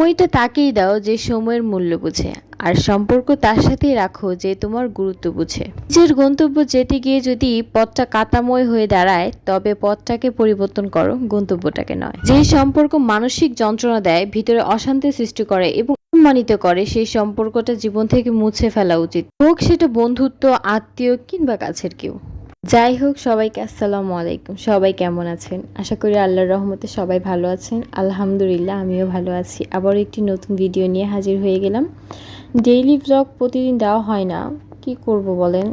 সময়টা তাকেই দাও যে সময়ের মূল্য বুঝে, আর সম্পর্ক তার সাথেই রাখো যে তোমার গুরুত্ব বুঝে। নিজের গন্তব্য যেতে গিয়ে যদি পথটা কাটাময় হয়ে দাঁড়ায়, তবে পথটাকে পরিবর্তন করো, গন্তব্যটাকে নয়। যে সম্পর্ক মানসিক যন্ত্রণা দেয়, ভিতরে অশান্তি সৃষ্টি করে এবং সম্মানিত করে, সেই সম্পর্কটা জীবন থেকে মুছে ফেলা উচিত, হোক সেটা বন্ধুত্ব, আত্মীয় কিংবা কাছের কেউ। যাই হোক, সবাইকে আসসালামু আলাইকুম। সবাই কেমন আছেন? আশা করি আল্লাহর রহমতে সবাই ভালো আছেন। আলহামদুলিল্লাহ, আমিও ভালো আছি। আবার একটি নতুন ভিডিও নিয়ে হাজির হয়ে গেলাম। ডেইলি ব্লগ প্রতিদিন দেওয়া হয় না, কি করব বলেন।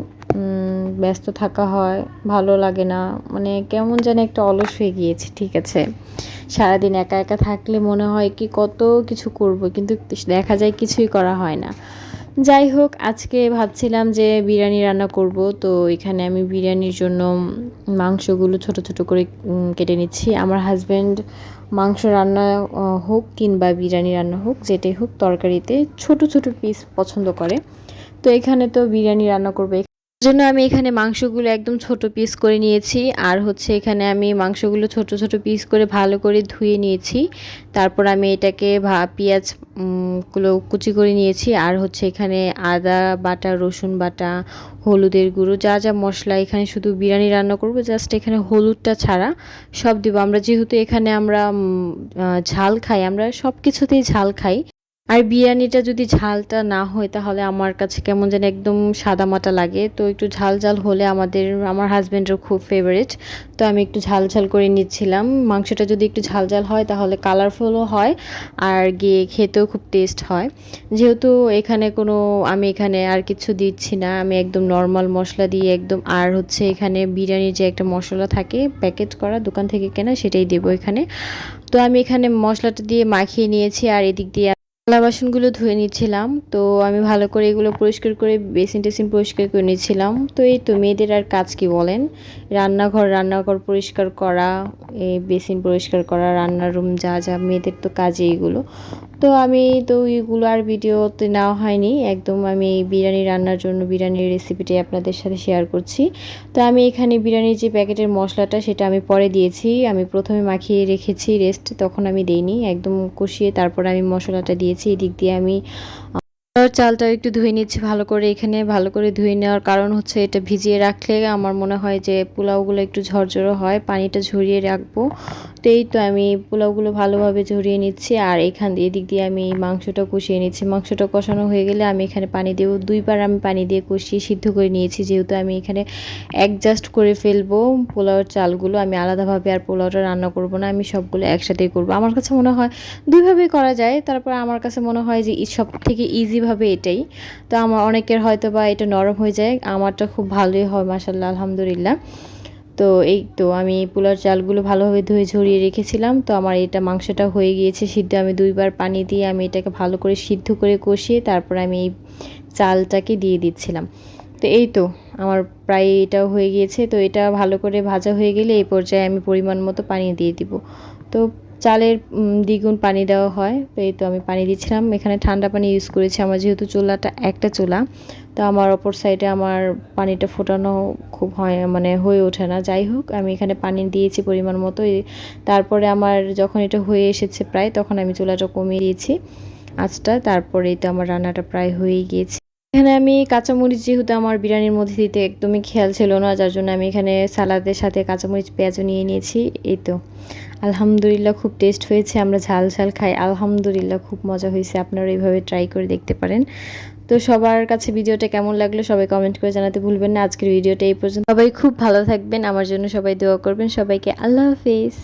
ব্যস্ত থাকা হয়, ভালো লাগে না, মানে কেমন যেন একটা অলস হয়ে গিয়েছে। ঠিক আছে, সারাদিন একা একা থাকলে মনে হয় কি কত কিছু করব, কিন্তু দেখা যায় কিছুই করা হয় না। যাই হোক, আজকে ভাবছিলাম যে বিরিয়ানি রান্না করব। তো এখানে আমি বিরিয়ানির জন্য মাংসগুলো ছোট ছোট করে কেটে নিচ্ছি। আমার হাজব্যান্ড মাংস রান্না হোক কিংবা বিরিয়ানি রান্না হোক, যেটাই হোক, তরকারিতে ছোট ছোট পিস পছন্দ করে। তো এখানে তো বিরিয়ানি রান্না করবো, জন্য আমি এখানে মাংসগুলো একদম ছোট পিস করে নিয়েছি। আর হচ্ছে এখানে আমি মাংসগুলো ছোট ছোট পিস করে ভালো করে ধুয়ে নিয়েছি। তারপর আমি এটাকে পেঁয়াজ গুলো কুচি করে নিয়েছি। আর হচ্ছে এখানে আদা বাটা, রসুন বাটা, হলুদের গুঁড়ো, যা যা মশলা, এখানে শুধু বিরিয়ানি রান্না করব, জাস্ট এখানে হলুদটা ছাড়া সব দিব আমরা, যেহেতু এখানে আমরা ঝাল খাই, আমরা সব কিছুতেই ঝাল খাই। আর বিরিয়ানিটা যদি ঝালটা না হয়, তাহলে আমার কাছে কেমন যেন একদম সাদামাটা লাগে। তো একটু ঝাল ঝাল হলে আমার হাজব্যান্ডের খুব ফেভারিট। তো আমি একটু ঝাল ঝাল করে নিচ্ছিলাম। মাংসটা যদি একটু ঝাল ঝাল হয়, তাহলে কালারফুলও হয়, আর গিয়ে খেতেও খুব টেস্ট হয়। যেহেতু আমি এখানে আর কিছু দিচ্ছি না, আমি একদম নর্মাল মশলা দিয়ে একদম, আর হচ্ছে এখানে বিরিয়ানির যে একটা মশলা থাকে প্যাকেট করা দোকান থেকে কেনা, সেটাই দেবো এখানে। তো আমি এখানে মশলাটা দিয়ে মাখিয়ে নিয়েছি, আর এদিক দিয়ে থালা বাসনগুলো ধুয়ে নিচ্ছিলাম। তো আমি ভালো করে এগুলো পরিষ্কার করে বেসিন টেসিন পরিষ্কার করে নিচ্ছিলাম। তো এই তো মেয়েদের আর কাজ কি বলেন, রান্নাঘর পরিষ্কার করা, এই বেসিন পরিষ্কার করা, রান্নার রুম, যা যা মেয়েদের তো কাজে এগুলো। তো আমি তো এগুলো আর ভিডিওতে নেওয়া হয়নি, একদম আমি এই বিরিয়ানি রান্নার জন্য বিরিয়ানির রেসিপিটাই আপনাদের সাথে শেয়ার করছি। তো আমি এখানে বিরিয়ানির যে প্যাকেটের মশলাটা, সেটা আমি পরে দিয়েছি। আমি প্রথমে মাখিয়ে রেখেছি রেস্ট, তখন আমি দেইনি, একদম কষিয়ে তারপর আমি মশলাটা দিয়েছি। এদিক দিয়ে আমি চালটা একটু ধুয়ে নিচ্ছি ভালো করে। এখানে ভালো করে ধুয়ে নেওয়ার কারণ হচ্ছে, এটা ভিজিয়ে রাখলে আমার মনে হয় যে পোলাওগুলো একটু ঝরঝরো হয়, পানিটা ঝরিয়ে রাখবো। তো এই তো আমি পোলাওগুলো ভালোভাবে ঝরিয়ে নিচ্ছি, আর এদিক দিয়ে আমি মাংসটা কষিয়ে নিচ্ছি। মাংসটা কষানো হয়ে গেলে আমি এখানে পানি দেবো। 2 বার আমি পানি দিয়ে কষিয়ে সিদ্ধ করে নিয়েছি, যেহেতু আমি এখানে অ্যাডজাস্ট করে ফেলবো পোলাওর চালগুলো। আমি আলাদাভাবে আর পোলাওটা রান্না করব না, আমি সবগুলো একসাথেই করব। আমার কাছে মনে হয় দুইভাবেই করা যায়, তারপর আমার কাছে মনে হয় যে সব থেকে ইজিভাবে এটাই। তো আমার অনেকের হয়তো বা এটা নরম হয়ে যায়, আমারটা খুব ভালোই হয় মাশাআল্লাহ, আলহামদুলিল্লাহ। তো এই তো আমি পোলাওর চালগুলো ভালোভাবে ধুয়ে ঝরিয়ে রেখেছিলাম। তো আমার এটা মাংসটা হয়ে গিয়েছে সিদ্ধ। আমি 2 বার পানি দিয়ে আমি এটাকে ভালো করে সিদ্ধ করে কষিয়ে তারপর আমি এই চালটাকে দিয়ে দিচ্ছিলাম। তো এই তো আমার প্রায় এটাও হয়ে গিয়েছে। তো এটা ভালো করে ভাজা হয়ে গেলে এই পর্যায়ে আমি পরিমাণ মতো পানি দিয়ে দিব। তো চালের দ্বিগুণ পানি দেওয়া হয়। তো এই তো আমি পানি দিচ্ছিলাম, এখানে ঠান্ডা পানি ইউজ করেছি, আমার যেহেতু চুলাটা একটা চুলা। তো আমার অপর সাইডে আমার পানিটা ফোটানো খুব মানে হয়ে ওঠে না। যাই হোক, আমি এখানে পানি দিয়েছি পরিমাণ মতো। তারপরে আমার যখন এটা হয়ে এসেছে প্রায়, তখন আমি চুলাটা কমিয়ে দিয়েছি আঁচটা। তারপরে এই তো আমার রান্নাটা প্রায় হয়েই গিয়েছে। এখানে আমি কাঁচামরিচ, যেহেতু আমার বিরিয়ানির মধ্যে দিতে একদমই খেয়াল ছিল না, যার জন্য আমি এখানে সালাদের সাথে কাঁচামরিচ পেঁয়াজও নিয়ে নিয়েছি। এই তো আলহামদুলিল্লাহ খুব টেস্ট হয়েছে, আমরা ঝাল ঝাল খাই, আলহামদুলিল্লাহ খুব মজা হয়েছে। আপনারা এইভাবে ট্রাই করে দেখতে পারেন। তো সবার কাছে ভিডিওটা কেমন লাগলো সবাই কমেন্ট করে জানাতে ভুলবেন না। আজকের ভিডিওটা এই পর্যন্ত, সবাই খুব ভালো থাকবেন, আমার জন্য সবাই দোয়া করবেন। সবাইকে আল্লাহ হাফেজ।